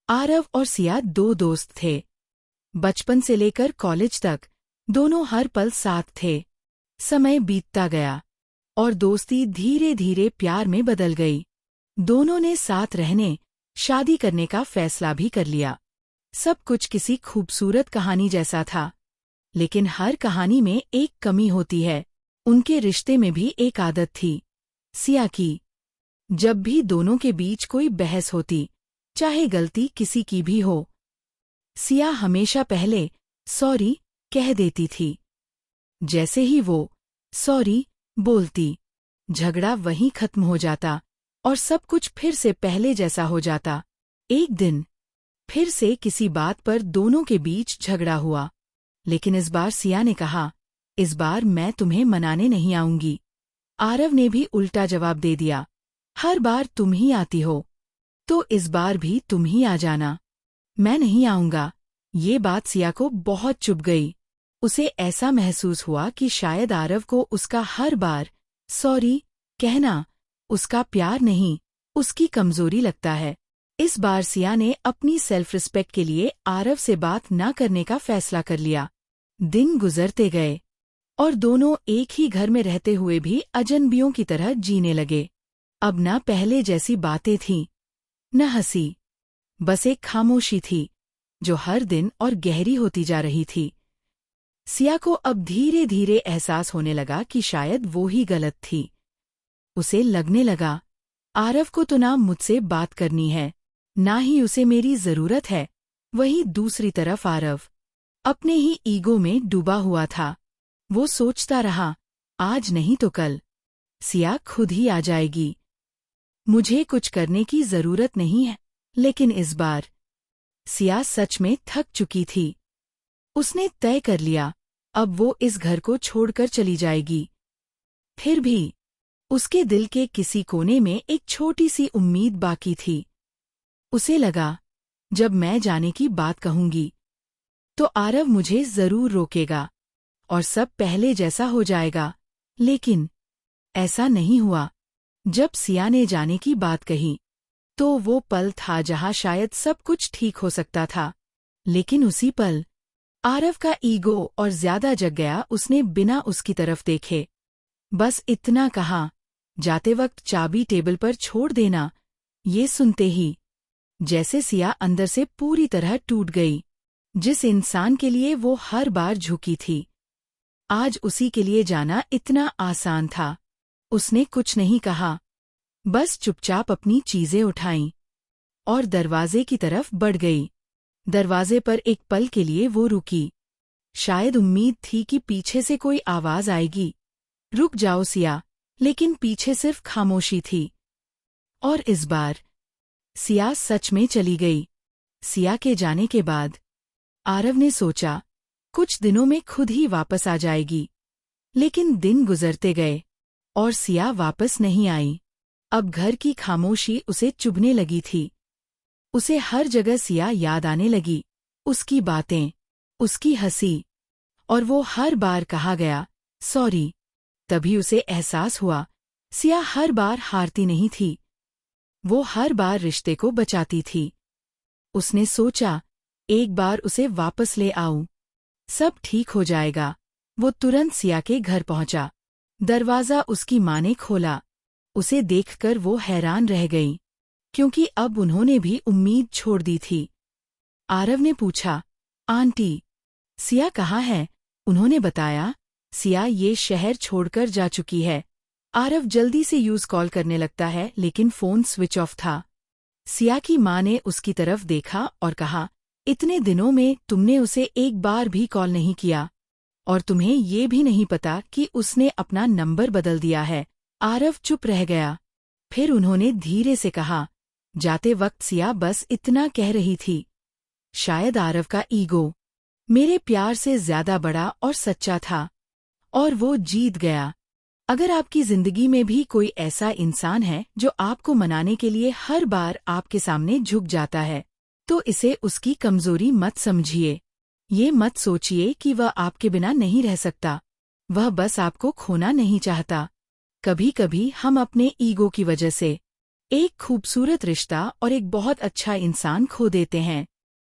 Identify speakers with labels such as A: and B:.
A: आरव और सिया दो दोस्त थे। बचपन से लेकर कॉलेज तक दोनों हर पल साथ थे। समय बीतता गया और दोस्ती धीरे धीरे प्यार में बदल गई। दोनों ने साथ रहने, शादी करने का फैसला भी कर लिया। सब कुछ किसी खूबसूरत कहानी जैसा था, लेकिन हर कहानी में एक कमी होती है। उनके रिश्ते में भी एक आदत थी, सिया की। जब भी दोनों के बीच कोई बहस होती, चाहे गलती किसी की भी हो, सिया हमेशा पहले सॉरी कह देती थी। जैसे ही वो सॉरी बोलती, झगड़ा वहीं खत्म हो जाता और सब कुछ फिर से पहले जैसा हो जाता। एक दिन फिर से किसी बात पर दोनों के बीच झगड़ा हुआ, लेकिन इस बार सिया ने कहा, इस बार मैं तुम्हें मनाने नहीं आऊंगी। आरव ने भी उल्टा जवाब दे दिया, हर बार तुम ही आती हो, तो इस बार भी तुम ही आ जाना। मैं नहीं आऊंगा। ये बात सिया को बहुत चुभ गई। उसे ऐसा महसूस हुआ कि शायद आरव को उसका हर बार सॉरी कहना उसका प्यार नहीं, उसकी कमजोरी लगता है। इस बार सिया ने अपनी सेल्फ रिस्पेक्ट के लिए आरव से बात न करने का फैसला कर लिया। दिन गुजरते गए और दोनों एक ही घर में रहते हुए भी अजनबियों की तरह जीने लगे। अब न पहले जैसी बातें थीं, न हंसी, बस एक खामोशी थी जो हर दिन और गहरी होती जा रही थी। सिया को अब धीरे धीरे एहसास होने लगा कि शायद वो ही गलत थी। उसे लगने लगा, आरव को तो ना मुझसे बात करनी है, ना ही उसे मेरी जरूरत है। वहीं दूसरी तरफ आरव अपने ही ईगो में डूबा हुआ था। वो सोचता रहा, आज नहीं तो कल सिया खुद ही आ जाएगी। मुझे कुछ करने की जरूरत नहीं है। लेकिन इस बार सिया सच में थक चुकी थी। उसने तय कर लिया, अब वो इस घर को छोड़कर चली जाएगी। फिर भी उसके दिल के किसी कोने में एक छोटी सी उम्मीद बाकी थी। उसे लगा, जब मैं जाने की बात कहूंगी तो आरव मुझे जरूर रोकेगा और सब पहले जैसा हो जाएगा। लेकिन ऐसा नहीं हुआ। जब सिया ने जाने की बात कही तो वो पल था जहां शायद सब कुछ ठीक हो सकता था। लेकिन उसी पल आरव का ईगो और ज्यादा जग गया। उसने बिना उसकी तरफ देखे बस इतना कहा, जाते वक्त चाबी टेबल पर छोड़ देना। ये सुनते ही जैसे सिया अंदर से पूरी तरह टूट गई। जिस इंसान के लिए वो हर बार झुकी थी, आज उसी के लिए जाना इतना आसान था। उसने कुछ नहीं कहा, बस चुपचाप अपनी चीजें उठाईं और दरवाजे की तरफ बढ़ गई। दरवाजे पर एक पल के लिए वो रुकी। शायद उम्मीद थी कि पीछे से कोई आवाज आएगी, रुक जाओ सिया। लेकिन पीछे सिर्फ खामोशी थी। और इस बार सिया सच में चली गई। सिया के जाने के बाद आरव ने सोचा, कुछ दिनों में खुद ही वापस आ जाएगी। लेकिन दिन गुजरते गए और सिया वापस नहीं आई। अब घर की खामोशी उसे चुभने लगी थी। उसे हर जगह सिया याद आने लगी, उसकी बातें, उसकी हंसी, और वो हर बार कहा गया सॉरी। तभी उसे एहसास हुआ, सिया हर बार हारती नहीं थी, वो हर बार रिश्ते को बचाती थी। उसने सोचा, एक बार उसे वापस ले आऊं, सब ठीक हो जाएगा। वो तुरंत सिया के घर पहुंचा। दरवाजा उसकी माँ ने खोला। उसे देखकर वो हैरान रह गई, क्योंकि अब उन्होंने भी उम्मीद छोड़ दी थी। आरव ने पूछा, आंटी, सिया कहाँ है? उन्होंने बताया, सिया ये शहर छोड़कर जा चुकी है। आरव जल्दी से यूज कॉल करने लगता है, लेकिन फोन स्विच ऑफ था। सिया की माँ ने उसकी तरफ देखा और कहा, इतने दिनों में तुमने उसे एक बार भी कॉल नहीं किया, और तुम्हें ये भी नहीं पता कि उसने अपना नंबर बदल दिया है। आरव चुप रह गया। फिर उन्होंने धीरे से कहा, जाते वक्त सिया बस इतना कह रही थी, शायद आरव का ईगो मेरे प्यार से ज्यादा बड़ा और सच्चा था, और वो जीत गया। अगर आपकी जिंदगी में भी कोई ऐसा इंसान है जो आपको मनाने के लिए हर बार आपके सामने झुक जाता है, तो इसे उसकी कमजोरी मत समझिए। ये मत सोचिए कि वह आपके बिना नहीं रह सकता, वह बस आपको खोना नहीं चाहता। कभी कभी हम अपने ईगो की वजह से एक खूबसूरत रिश्ता और एक बहुत अच्छा इंसान खो देते हैं।